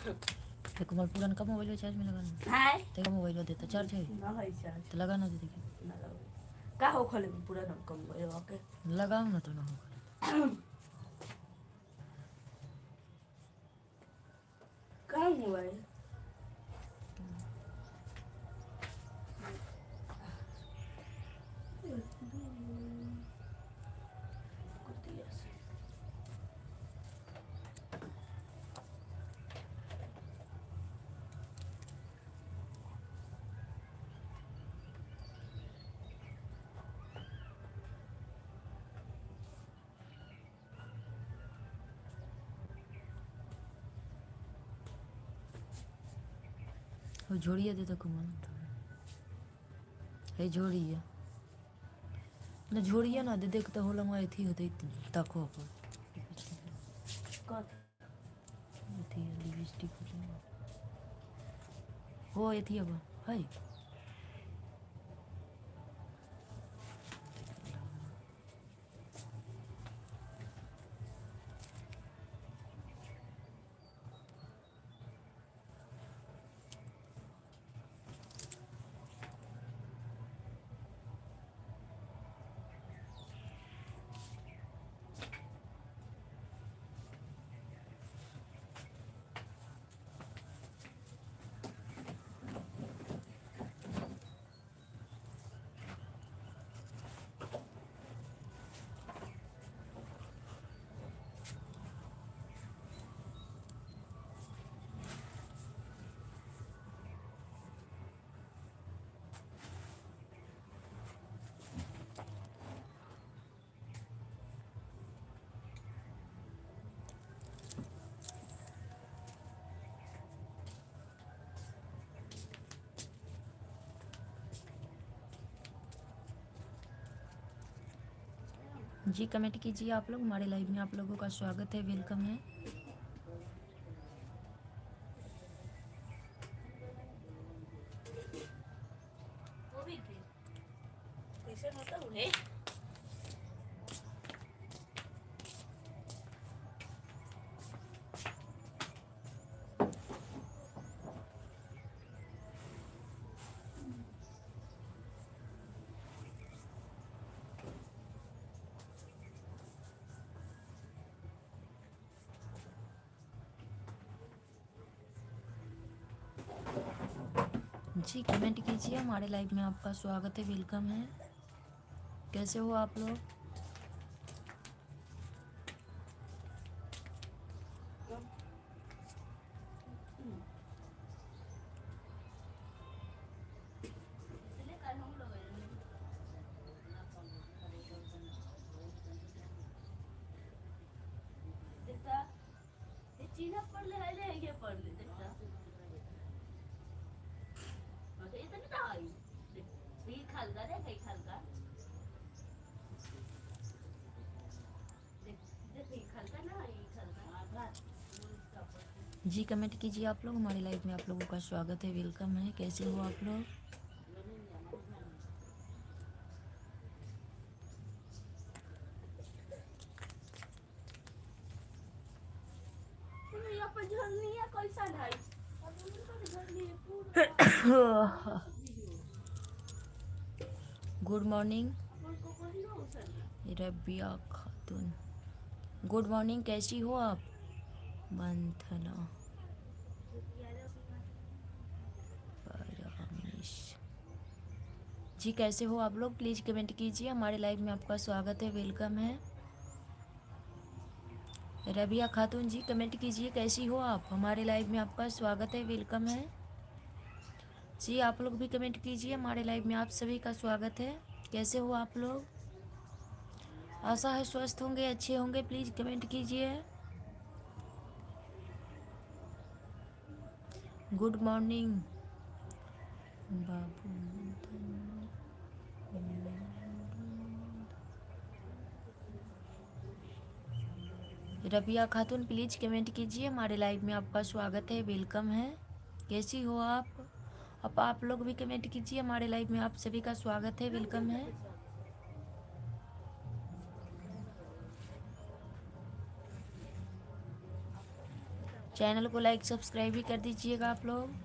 देखो मोबाइल पुराना का मोबाइल चार्ज में लगाना हाय तेरा मोबाइल देता चार्ज है ना है चार्ज तो लगाना दे देखिए ना लगे का हो खोले पुराना का मोबाइल ओके लगाओ ना तो ना होगा का मोबाइल वो जोड़िए दे तो कुमार है जोड़िए ना जोड़िए ना दे देखते हो लंगा थी होते तको पर कत थी लिपस्टिक हो ये थी अब है जी कमेंट कीजिए आप लोग हमारे लाइव में आप लोगों का स्वागत है वेलकम है वो भी कैसे मतलब है जी कमेंट कीजिए हमारे लाइव में आपका स्वागत है वेलकम है कैसे हो आप लोग चीना पढ़ ले है ये पढ़ ले देखता तो ये तो नहीं था ये खलगा देख ये खलगा देख ये खलगा ना ये खलगा आधा जी कमेंट कीजिए आप लोग हमारे लाइव में आप लोगों का स्वागत है वेलकम है कैसे हो आप लोग ये अपन झरनी है कैसा है गुड मॉर्निंग रबिया खातून गुड मॉर्निंग कैसी हो आप मंथना परमेश जी कैसे हो आप लोग प्लीज़ कमेंट कीजिए हमारे लाइव में आपका स्वागत है वेलकम है रबिया खातून जी कमेंट कीजिए कैसी हो आप हमारे लाइव में आपका स्वागत है वेलकम है जी आप लोग भी कमेंट कीजिए हमारे लाइव में आप सभी का स्वागत है कैसे हो आप लोग आशा है स्वस्थ होंगे अच्छे होंगे प्लीज़ कमेंट कीजिए good morning Babu Rabia Khatoon please comment कीजिए हमारे लाइव में आपका स्वागत है वेलकम है कैसी हो आप अब आप लोग भी कमेंट कीजिए हमारे लाइव में आप सभी का स्वागत है वेलकम है चैनल को लाइक सब्सक्राइब भी कर दीजिएगा आप लोग।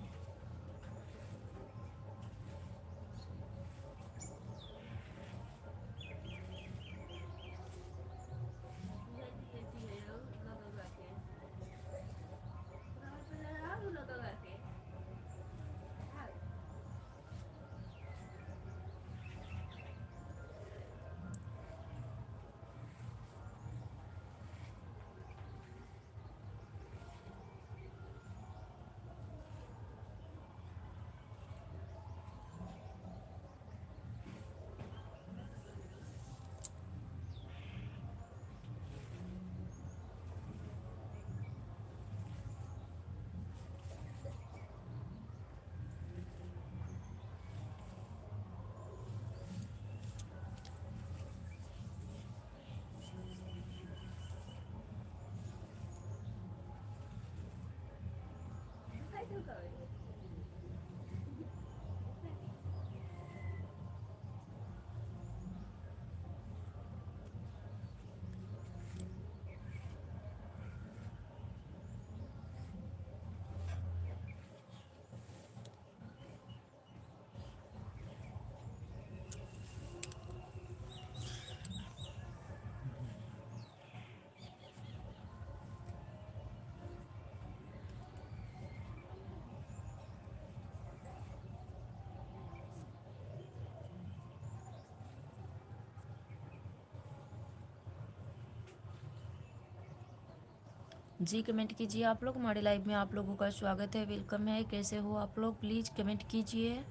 जी कमेंट कीजिए आप लोग। हमारे लाइव में आप लोगों का स्वागत है, वेलकम है। कैसे हो आप लोग, प्लीज़ कमेंट कीजिए।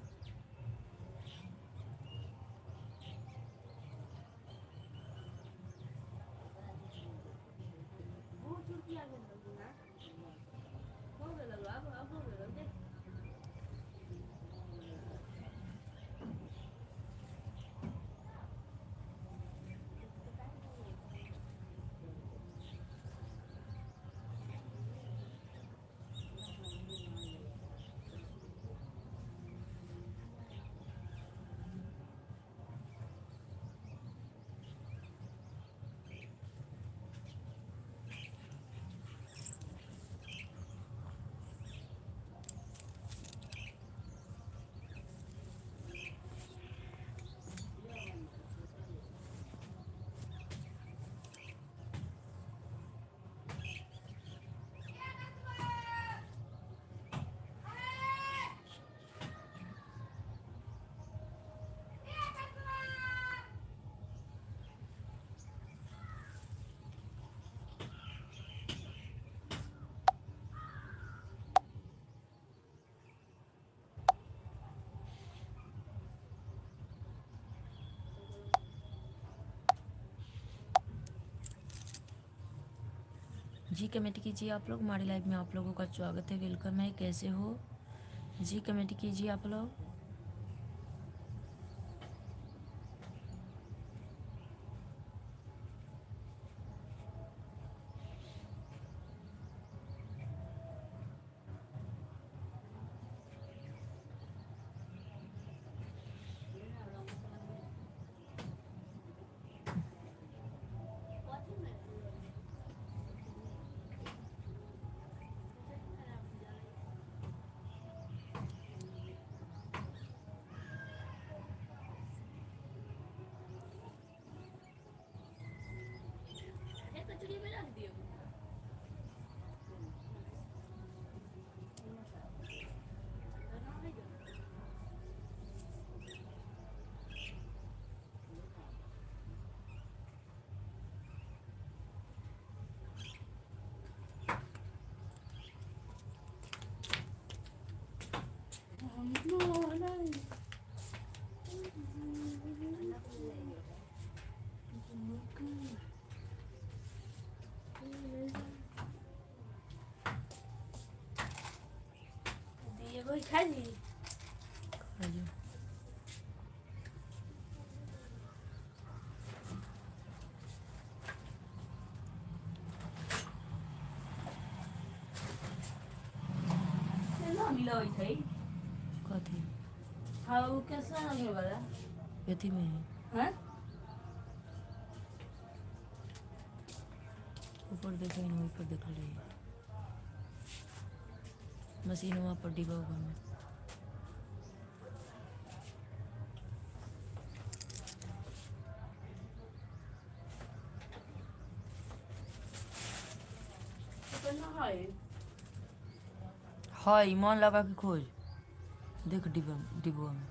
जी कमेंट कीजिए आप लोग। हमारे लाइव में आप लोगों का स्वागत है, वेलकम है। कैसे हो, जी कमेंट कीजिए आप लोग। कचड़ी में रख दियो। दिए कोई खा ली। खा लो। मिला हुई थी। कथी हाँ वो कैसा नाम है वाला? यथी में है, हाँ ऊपर देखो ना, ऊपर देख रही है। मशीन वहाँ पर डिब्बा उब्बा में। हाँ मन लगा के खोज, देख डिब्बा डिब्बा में।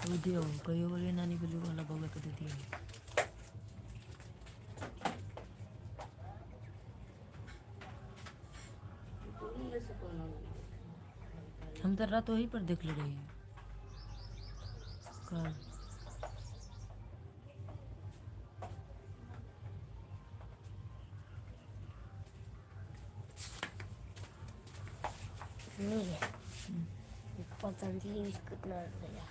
वो दिया कहियो बोले नानी बोली वाला बउआ के दे दिया। हम तो रात वहीं पर देख ले रही कल। पतंजलि बिस्कुट ना भैया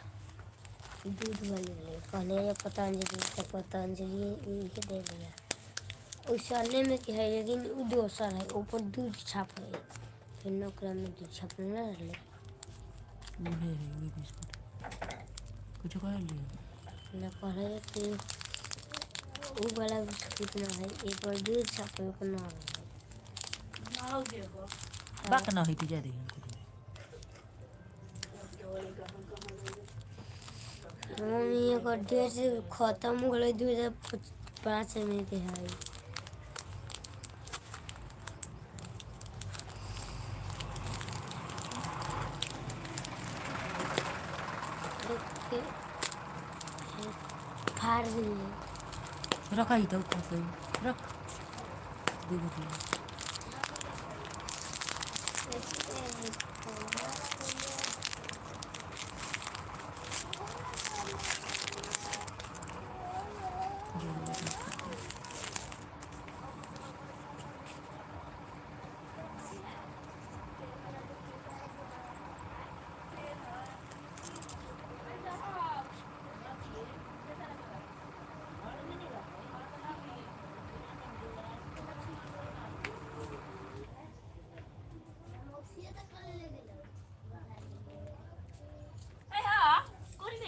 दूध वाली ले कहने ये पतंजलि तो पतंजलि ये दे दिया। उस साले में क्या है लेकिन वो दोसर है ऊपर दूध छाप है फिर नौकरा में दूध छाप ना ले वो है वो बिस्कुट कुछ कह लिया ना कहे कि वो वाला बिस्कुट ना है एक बार दूध छाप है को ना बाक ना होती जा रही मम्मी एक डेट खत्म हो गई 2005 में के है। फाड़ दिए रखा ही था ऊपर से रख दे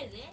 दे।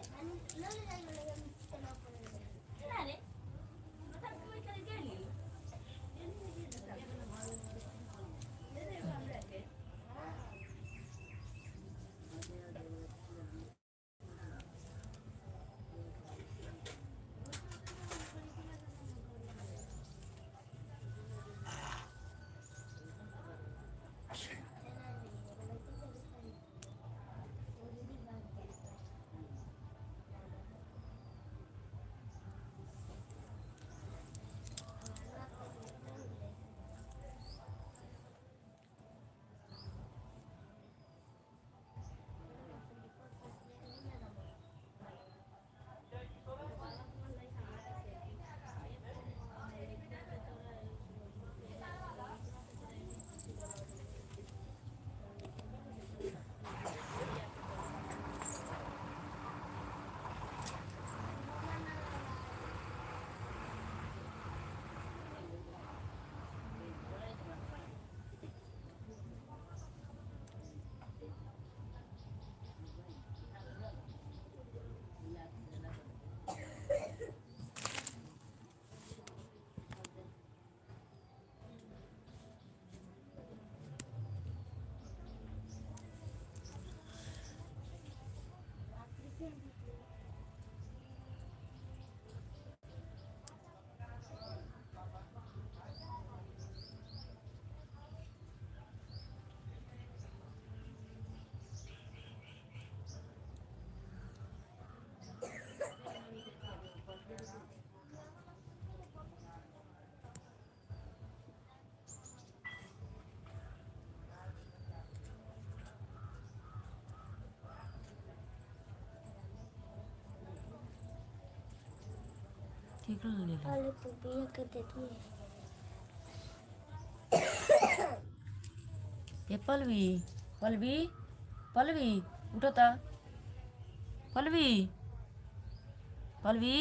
ठीक है ले ले। आलू पुपिया के देती है ये पलवी पलवी पलवी उठो ता पलवी पलवी